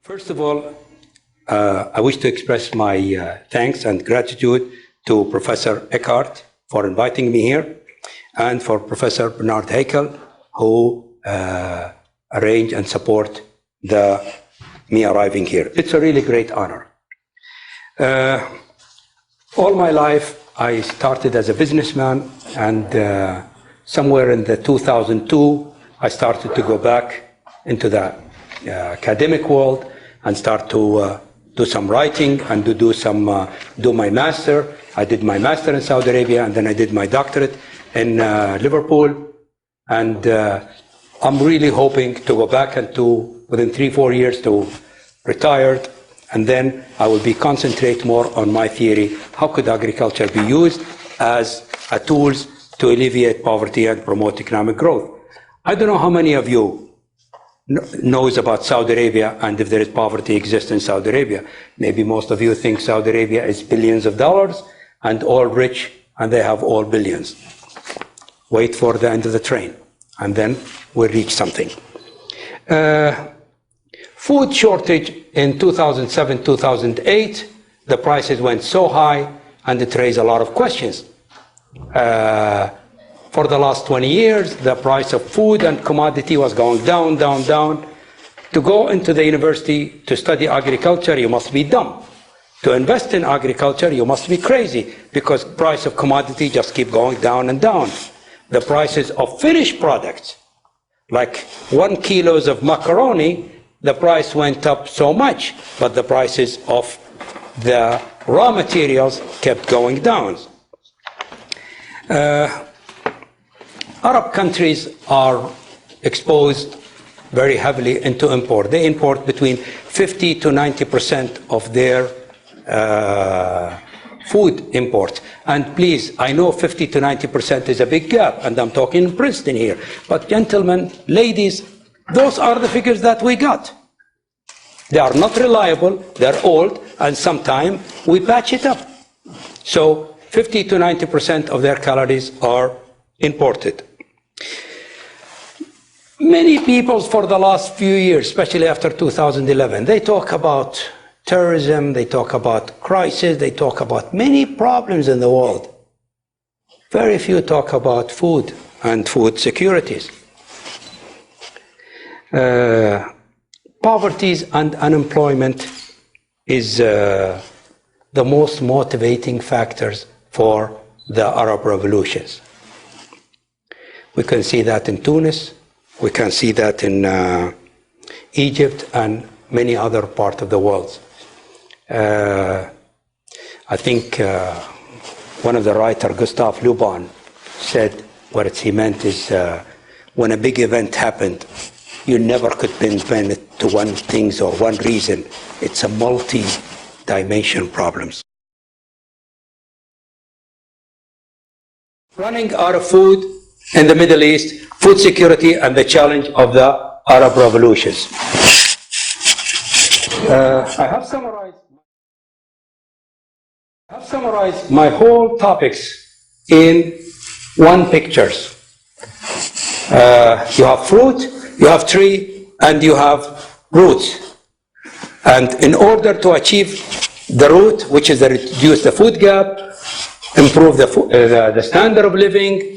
First of all, I wish to express my thanks and gratitude to Professor Eckhart for inviting me here, and for Professor Bernard Haeckel, who arranged and support me arriving here. It's a really great honor. All my life, I started as a businessman, and somewhere in the 2002, I started to go back into the academic world and start to do some writing and to do my master. I did my master in Saudi Arabia, and then I did my doctorate in Liverpool. And I'm really hoping to go back and within 3-4 years to retired, and then I will concentrate more on my theory. How could agriculture be used as a tool to alleviate poverty and promote economic growth? I don't know how many of you knows about Saudi Arabia and if there is poverty exists in Saudi Arabia. Maybe most of you think Saudi Arabia is billions of dollars and all rich and they have all billions. Wait for the end of the train and then we'll reach something. Food shortage in 2007, 2008, the prices went so high and it raised a lot of questions. For the last 20 years, the price of food and commodity was going down, down, down. To go into the university to study agriculture, you must be dumb. To invest in agriculture, you must be crazy, because price of commodity just keep going down and down. The prices of finished products, like 1 kilo of macaroni, the price went up so much, but the prices of the raw materials kept going down. Arab countries are exposed very heavily into import. They import between 50 to 90% of their food import. And please, I know 50 to 90% is a big gap, and I'm talking in Princeton here. But gentlemen, ladies, those are the figures that we got. They are not reliable, they're old, and sometimes we patch it up. So 50 to 90% of their calories are imported. Many people for the last few years, especially after 2011, they talk about terrorism, they talk about crisis, they talk about many problems in the world. Very few talk about food and food securities. Poverty and unemployment is the most motivating factors for the Arab revolutions. We can see that in Tunis, we can see that in Egypt and many other parts of the world. I think one of the writers, Gustav Le Bon, said what he meant is when a big event happened, you never could pinpoint it to one thing or one reason. It's a multi-dimension problems. Running out of food in the Middle East, food security, and the challenge of the Arab revolutions. I have summarized my whole topics in one picture. You have fruit, you have tree, and you have roots. And in order to achieve the root, which is to reduce the food gap, improve the standard of living,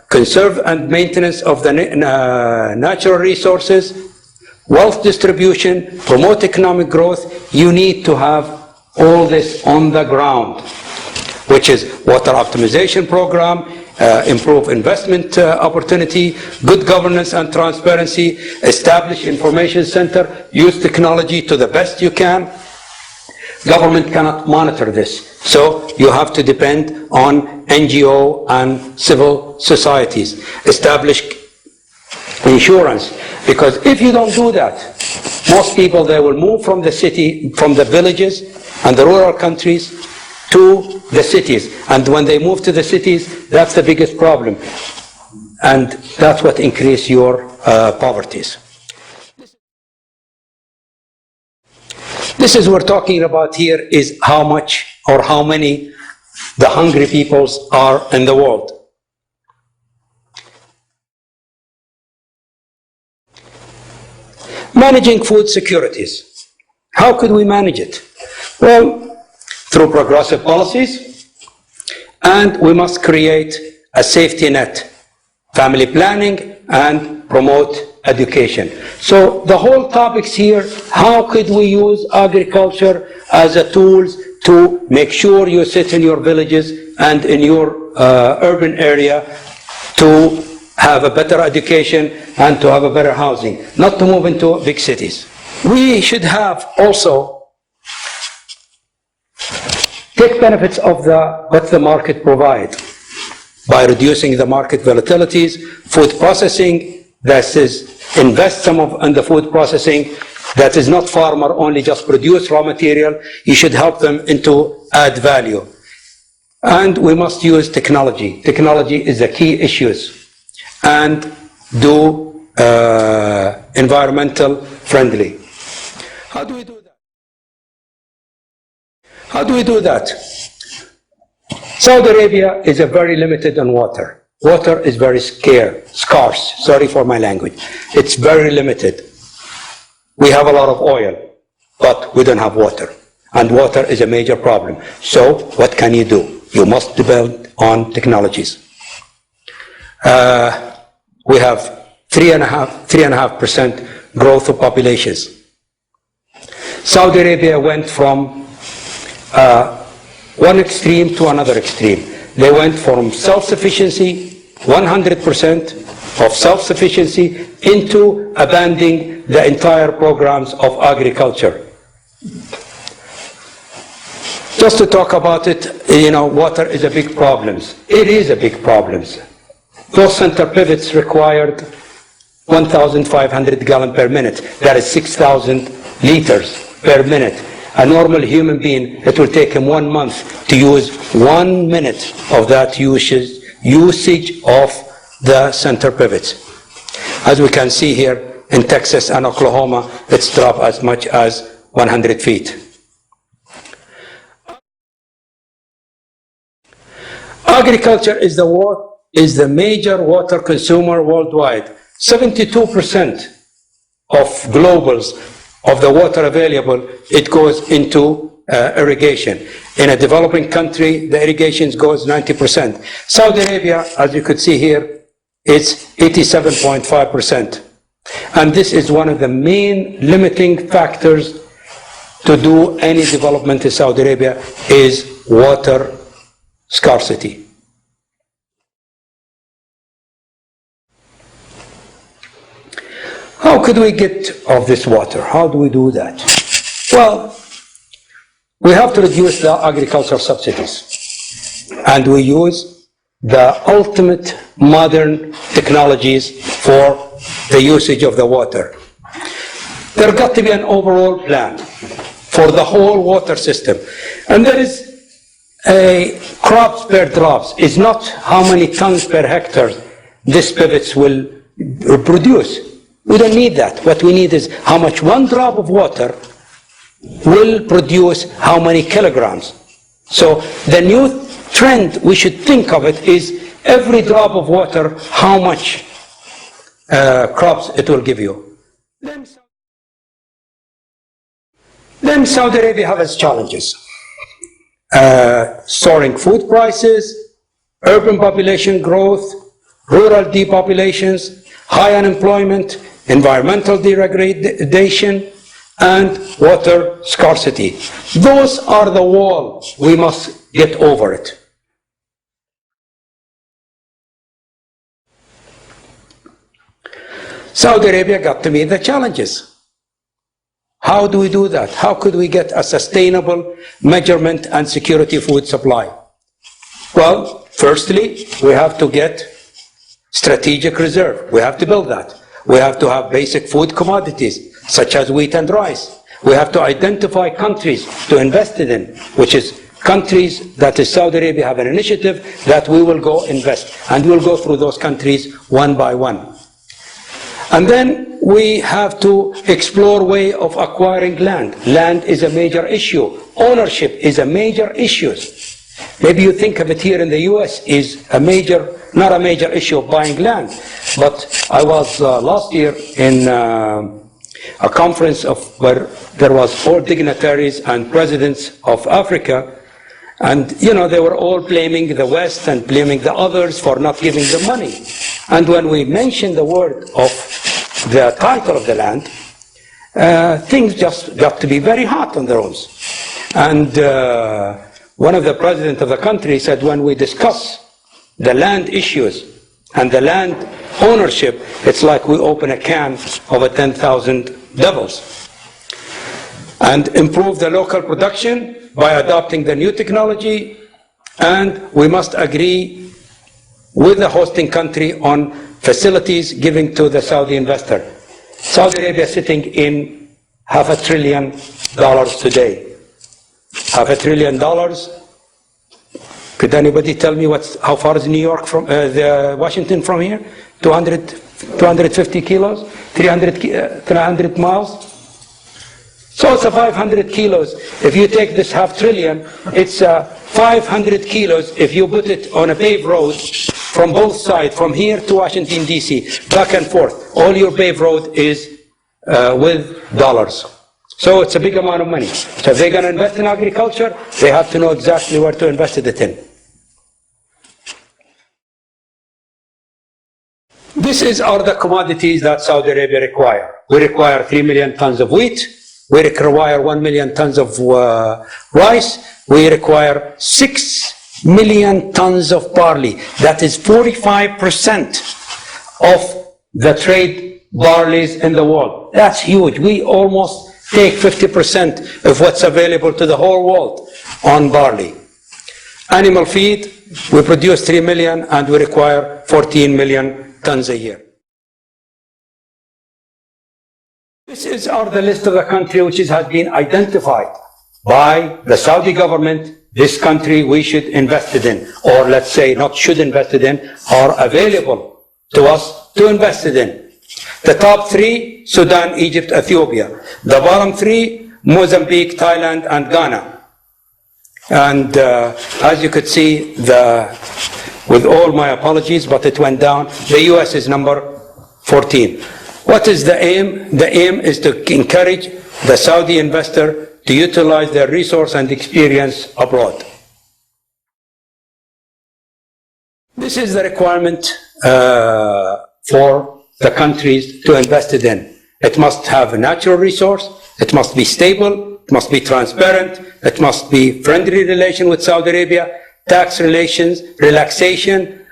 conserve and maintenance of the natural resources, wealth distribution, promote economic growth, you need to have all this on the ground, which is water optimization program, improve investment opportunity, good governance and transparency, establish information center, use technology to the best you can. Government cannot monitor this, so you have to depend on NGO and civil societies. Establish insurance, because if you don't do that, most people, they will move from the city, from the villages and the rural countries to the cities. And when they move to the cities, that's the biggest problem. And that's what increases your poverties. This is what we're talking about here, is how much or how many the hungry peoples are in the world. Managing food securities. How could we manage it? Well, through progressive policies, and we must create a safety net, family planning, and promote education. So the whole topics here, how could we use agriculture as a tool to make sure you sit in your villages and in your urban area to have a better education and to have a better housing, not to move into big cities. We should have also take benefits of what the market provides by reducing the market volatilities, food processing, that is, invest some of in the food processing, that is not farmer only just produce raw material, you should help them into add value. And we must use technology. Technology is a key issue. And do environmental friendly. How do we do that? How do we do that? Saudi Arabia is a very limited on water. Water is very scarce. Sorry for my language. It's very limited. We have a lot of oil, but we don't have water. And water is a major problem. So what can you do? You must build on technologies. We have 3.5% growth of populations. Saudi Arabia went from one extreme to another extreme. They went from self-sufficiency, 100% of self-sufficiency, into abandoning the entire programs of agriculture. Just to talk about it, water is a big problem. It is a big problem. Those center pivots required 1,500 gallons per minute. That is 6,000 liters per minute. A normal human being, it will take him 1 month to use 1 minute of that usage of the center pivots. As we can see here in Texas and Oklahoma, it's dropped as much as 100 feet. Agriculture is the major water consumer worldwide. 72% of globals of the water available, it goes into irrigation. In a developing country, the irrigation goes 90%. Saudi Arabia, as you could see here, it's 87.5%. And this is one of the main limiting factors to do any development in Saudi Arabia is water scarcity. How could we get of this water? How do we do that? Well, we have to reduce the agricultural subsidies. And we use the ultimate modern technologies for the usage of the water. There's got to be an overall plan for the whole water system. And there is a crops per drops. It's not how many tons per hectare these pivots will produce. We don't need that. What we need is how much one drop of water will produce how many kilograms. So the new trend we should think of it is every drop of water, how much crops it will give you. Then Saudi Arabia has its challenges. Soaring food prices, urban population growth, rural depopulations, high unemployment, environmental degradation, and water scarcity. Those are the walls. We must get over it. Saudi Arabia got to meet the challenges. How do we do that? How could we get a sustainable measurement and security food supply? Well, firstly, we have to get strategic reserve. We have to build that. We have to have basic food commodities, such as wheat and rice. We have to identify countries to invest in, which is countries that is Saudi Arabia have an initiative that we will go invest. And we'll go through those countries one by one. And then we have to explore way of acquiring land. Land is a major issue. Ownership is a major issue. Maybe you think of it here in the US is a major, not a major issue of buying land. But I was last year in a conference where there was all dignitaries and presidents of Africa, and they were all blaming the West and blaming the others for not giving them money. And when we mentioned the word of the title of the land, things just got to be very hot on the roads. And one of the presidents of the country said, when we discuss the land issues and the land ownership, it's like we open a can of 10,000 devils. And improve the local production by adopting the new technology, and we must agree with the hosting country on facilities given to the Saudi investor. Saudi Arabia is sitting in $500 billion today. $500 billion. Could anybody tell me how far is New York from Washington from here? 250 kilos, 300 miles. So it's 500 kilos. If you take this $500 billion, it's 500 kilos if you put it on a paved road from both sides, from here to Washington, D.C., back and forth. All your paved road is with dollars. So it's a big amount of money. So if they're going to invest in agriculture, they have to know exactly where to invest it in. These are the commodities that Saudi Arabia require. We require 3 million tons of wheat. We require 1 million tons of rice. We require 6 million tons of barley. That is 45% of the trade barleys in the world. That's huge. We almost take 50% of what's available to the whole world on barley. Animal feed, we produce 3 million and we require 14 million tons a year. This is the list of the country which has been identified by the Saudi government. This country we should invest it in, or let's say not should invest it in, are available to us to invest it in. The top 3, Sudan, Egypt, Ethiopia. The bottom 3, Mozambique, Thailand, and Ghana. And as you could see, with all my apologies, but it went down, the US is number 14. What is the aim? The aim is to encourage the Saudi investor to utilize their resource and experience abroad. This is the requirement for the countries to invest it in. It must have a natural resource, it must be stable, it must be transparent, it must be friendly relation with Saudi Arabia, tax relations, relaxation,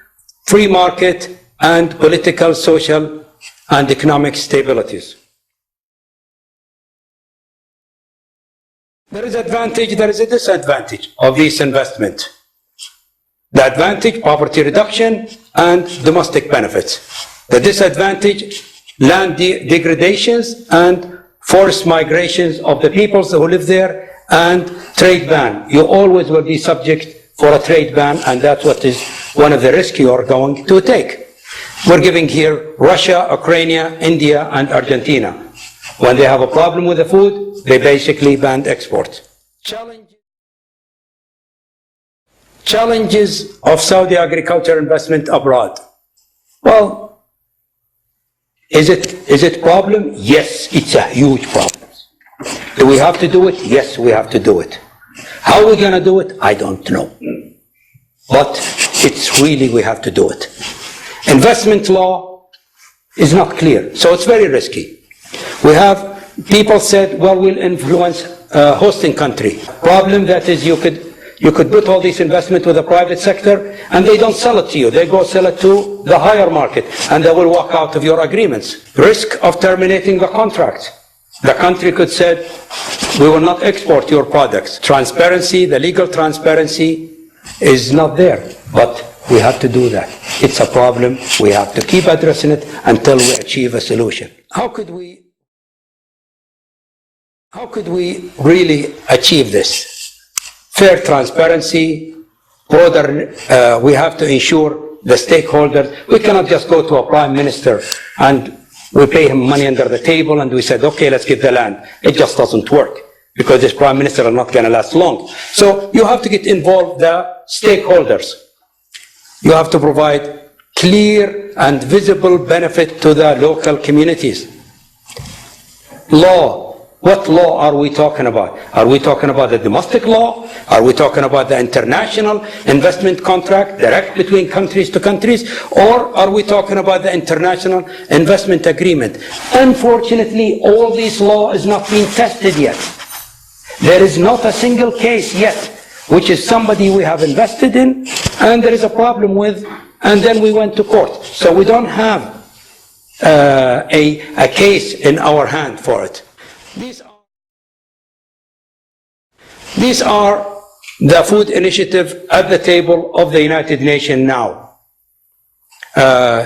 free market, and political, social, and economic stabilities. There is advantage, there is a disadvantage of this investment. The advantage, poverty reduction and domestic benefits. The disadvantage, land degradations and forced migrations of the peoples who live there, and trade ban. You always will be subject for a trade ban, and that's what is one of the risks you are going to take. We're giving here Russia, Ukraine, India, and Argentina. When they have a problem with the food, they basically banned export. Challenges of Saudi agriculture investment abroad. Well, is it a problem? Yes, it's a huge problem. Do we have to do it? Yes, we have to do it. How are we going to do it? I don't know. But it's really, we have to do it. Investment law is not clear, so it's very risky. We have people said, well, we'll influence hosting country. Problem that is you could put all this investment with the private sector and they don't sell it to you. They go sell it to the higher market and they will walk out of your agreements. Risk of terminating the contract. The country could say, we will not export your products. Transparency, the legal transparency is not there, but we have to do that. It's a problem. We have to keep addressing it until we achieve a solution. How could we really achieve this? Fair transparency, broader, we have to ensure the stakeholders. We cannot just go to a prime minister and we pay him money under the table and we said, okay, let's give the land. It just doesn't work because this prime minister is not going to last long. So you have to get involved the stakeholders. You have to provide clear and visible benefit to the local communities. Law. What law are we talking about? Are we talking about the domestic law? Are we talking about the international investment contract direct between countries to countries? Or are we talking about the international investment agreement? Unfortunately, all this law is not being tested yet. There is not a single case yet, which is somebody we have invested in, and there is a problem with, and then we went to court. So we don't have a case in our hand for it. These are the food initiative at the table of the United Nations now.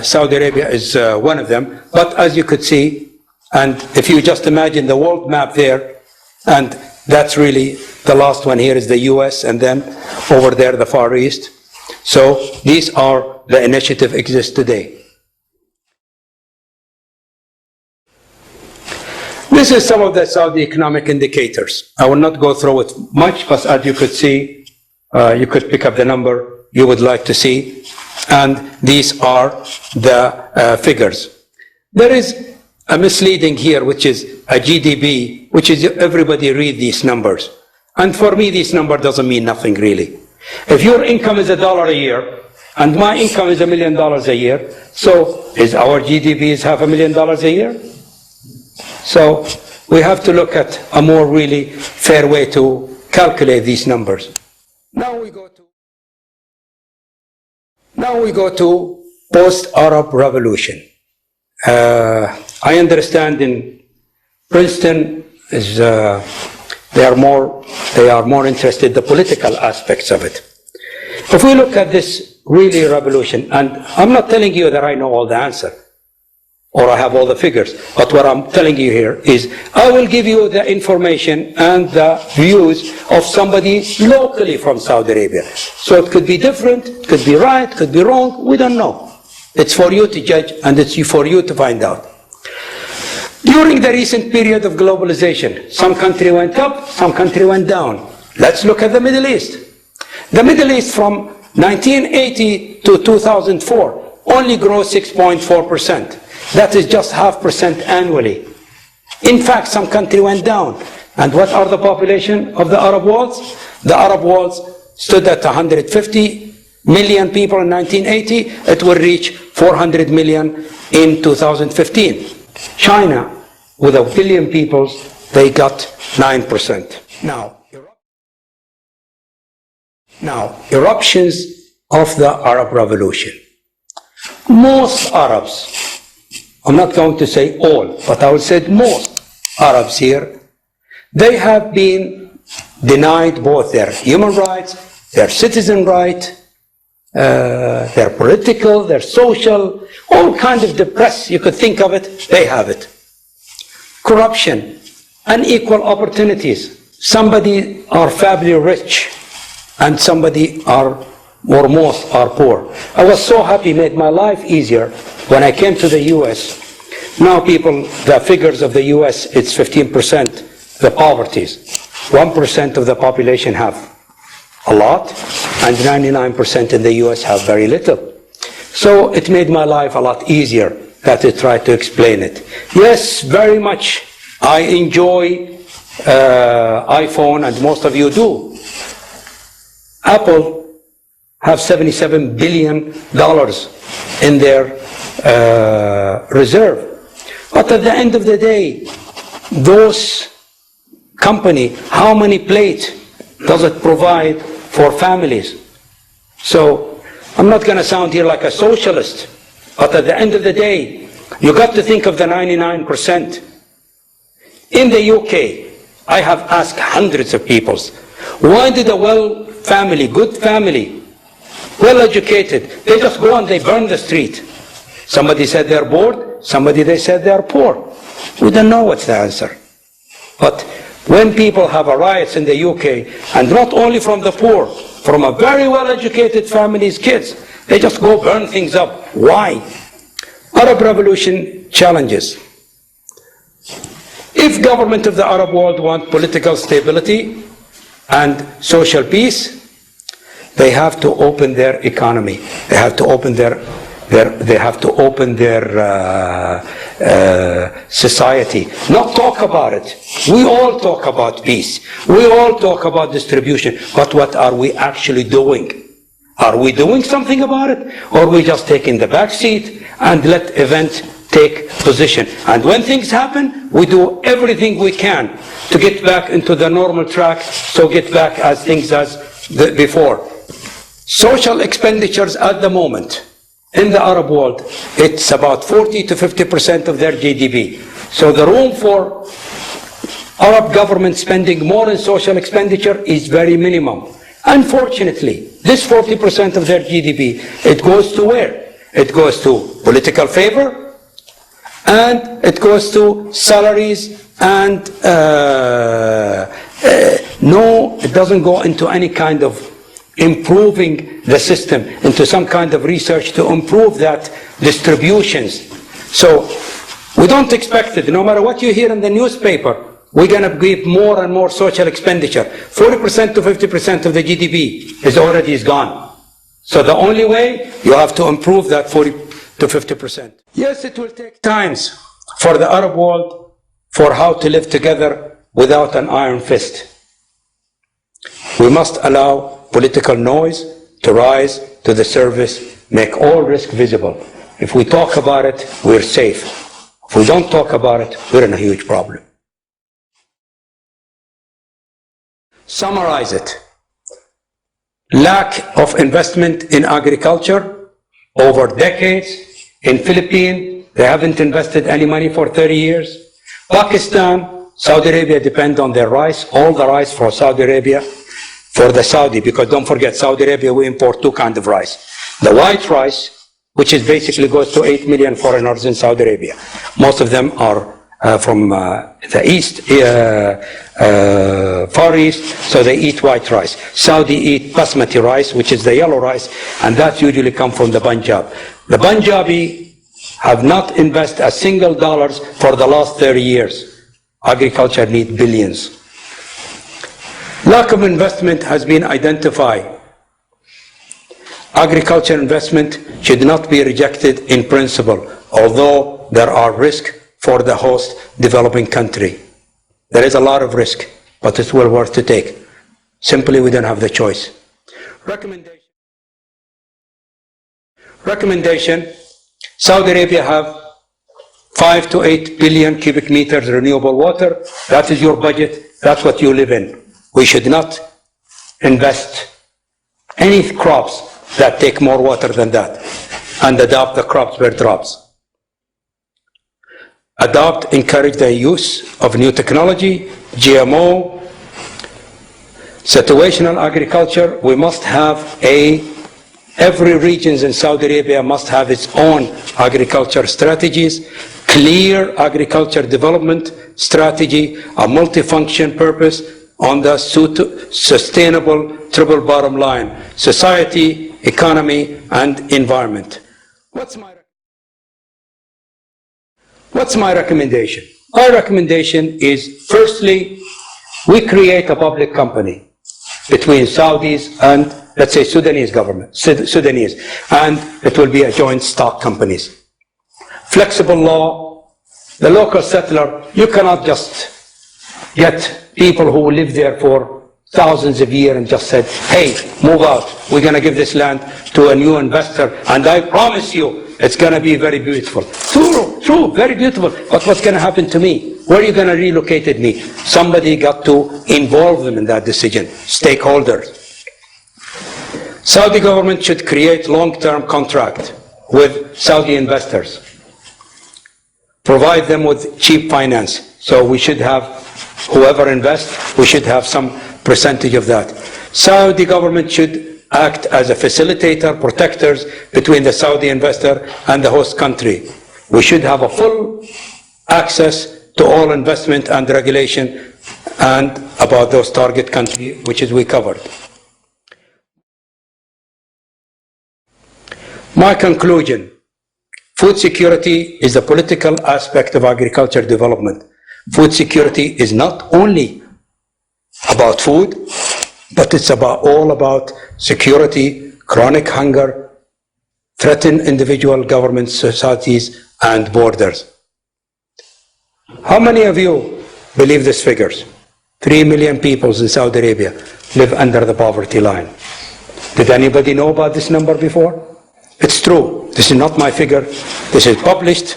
Saudi Arabia is one of them, but as you could see, and if you just imagine the world map there, and that's really the last one here is the US, and then over there the Far East. So these are the initiative exists today. This is some of the Saudi economic indicators. I will not go through it much, but as you could see, you could pick up the number you would like to see. And these are the figures. There is a misleading here, which is a GDP, which is everybody read these numbers. And for me, this number doesn't mean nothing really. If your income is $1 a year, and my income is $1 million a year, so is our GDP is $500,000 a year? So we have to look at a more really fair way to calculate these numbers. Now we go to post-Arab Revolution. I understand in Princeton is they are more interested in the political aspects of it. If we look at this really revolution, and I'm not telling you that I know all the answer, or I have all the figures. But what I'm telling you here is I will give you the information and the views of somebody locally from Saudi Arabia. So it could be different, it could be right, it could be wrong, we don't know. It's for you to judge and it's for you to find out. During the recent period of globalization, some country went up, some country went down. Let's look at the Middle East. The Middle East from 1980 to 2004 only grew 6.4%. That is just 0.5% annually. In fact, some country went down. And what are the population of the Arab world? The Arab world stood at 150 million people in 1980. It will reach 400 million in 2015. China, with 1 billion people, they got 9%. Now, eruptions of the Arab Revolution. Most Arabs, I'm not going to say all, but I will say most Arabs here, they have been denied both their human rights, their citizen right, their political, their social, all kinds of depressed, you could think of it, they have it. Corruption, unequal opportunities. Somebody are family rich and somebody are, or most are poor. I was so happy, made my life easier when I came to the US. Now people, the figures of the US, it's 15%, the poverties. 1% of the population have a lot, and 99% in the US have very little. So it made my life a lot easier that I tried to explain it. Yes, very much. I enjoy iPhone, and most of you do. Apple have $77 billion in their reserve. But at the end of the day, those company, how many plates does it provide for families? So I'm not going to sound here like a socialist, but at the end of the day, you got to think of the 99%. In the UK, I have asked hundreds of people, why did a family, good family, well-educated, they just go and they burn the street? Somebody said they're bored, somebody they said they're poor. We don't know what's the answer. But when people have riots in the UK, and not only from the poor, from a very well-educated family's kids, they just go burn things up. Why? Arab Revolution challenges. If government of the Arab world want political stability and social peace, they have to open their economy. They have to open their society. Not talk about it. We all talk about peace. We all talk about distribution. But what are we actually doing? Are we doing something about it? Or are we just taking the back seat and let events take position? And when things happen, we do everything we can to get back into the normal track, so get back as things as before. Social expenditures at the moment in the Arab world, it's about 40 to 50% of their GDP. So the room for Arab government spending more in social expenditure is very minimum. Unfortunately, this 40% of their GDP, it goes to where? It goes to political favor, and it goes to salaries, and no, it doesn't go into any kind of improving the system, into some kind of research to improve that distributions. So we don't expect it. No matter what you hear in the newspaper, we're going to give more and more social expenditure. 40% to 50% of the GDP is gone. So the only way, you have to improve that 40 to 50%. Yes, it will take times for the Arab world for how to live together without an iron fist. We must allow political noise to rise to the surface, make all risk visible. If we talk about it, we're safe. If we don't talk about it, we're in a huge problem. Summarize it. Lack of investment in agriculture over decades. In Philippines, they haven't invested any money for 30 years. Pakistan, Saudi Arabia depend on their rice, all the rice for Saudi Arabia, for the Saudi, because don't forget, Saudi Arabia, we import two kinds of rice. The white rice, which is basically goes to 8 million foreigners in Saudi Arabia. Most of them are from the east, Far East, so they eat white rice. Saudi eat basmati rice, which is the yellow rice, and that usually comes from the Punjab. The Punjabi have not invested a single dollar for the last 30 years. Agriculture needs billions. Lack of investment has been identified. Agriculture investment should not be rejected in principle, although there are risks for the host developing country. There is a lot of risk, but it's well worth to take. Simply, we don't have the choice. Recommendation. Saudi Arabia have 5 to 8 billion cubic meters renewable water. That is your budget. That's what you live in. We should not invest any crops that take more water than that, and adopt the crops per drops. Encourage the use of new technology, GMO, situational agriculture. We must have every region in Saudi Arabia must have its own agriculture strategies, clear agriculture development strategy, a multifunction purpose on the sustainable triple bottom line, society, economy, and environment. What's my recommendation? My recommendation is, firstly, we create a public company between Saudis and, let's say, Sudanese government, and it will be a joint stock companies. Flexible law, the local settler, you cannot just get people who live there for thousands of years and just said, hey, move out, we're going to give this land to a new investor, and I promise you, it's going to be very beautiful. True, very beautiful. But what's going to happen to me? Where are you going to relocate me? Somebody got to involve them in that decision, stakeholders. Saudi government should create long-term contract with Saudi investors. Provide them with cheap finance. So we should have, whoever invests, we should have some percentage of that. Saudi government should act as a facilitator, protectors between the Saudi investor and the host country. We should have a full access to all investment and regulation and about those target countries, which is we covered. My conclusion, food security is a political aspect of agriculture development. Food security is not only about food, but it's all about security, chronic hunger, threaten individual governments, societies, and borders. How many of you believe these figures? 3 million people in Saudi Arabia live under the poverty line. Did anybody know about this number before? It's true. This is not my figure. This is published.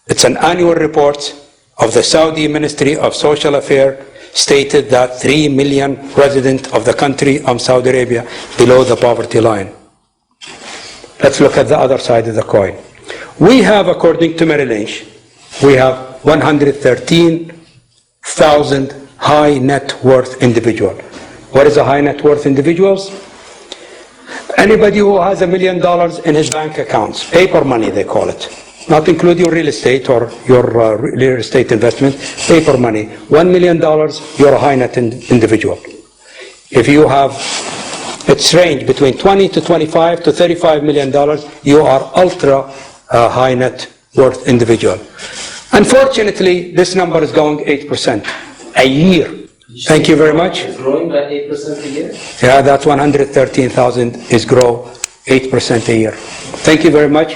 It's an annual report of the Saudi Ministry of Social Affairs, stated that 3 million residents of the country of Saudi Arabia below the poverty line. Let's look at the other side of the coin. We have, according to Merrill Lynch, we have 113,000 high net worth individuals. What is a high net worth individuals? Anybody who has $1 million in his bank accounts, paper money they call it, not include your real estate or your real estate investment, paper money. $1 million, you're a high net individual. If you have, it's range between 20 to 25 to $35 million, you are ultra high net worth individual. Unfortunately, this number is going 8% a year. Thank you very much. It's growing by 8% a year? Yeah, that 113,000 is grow 8% a year. Thank you very much.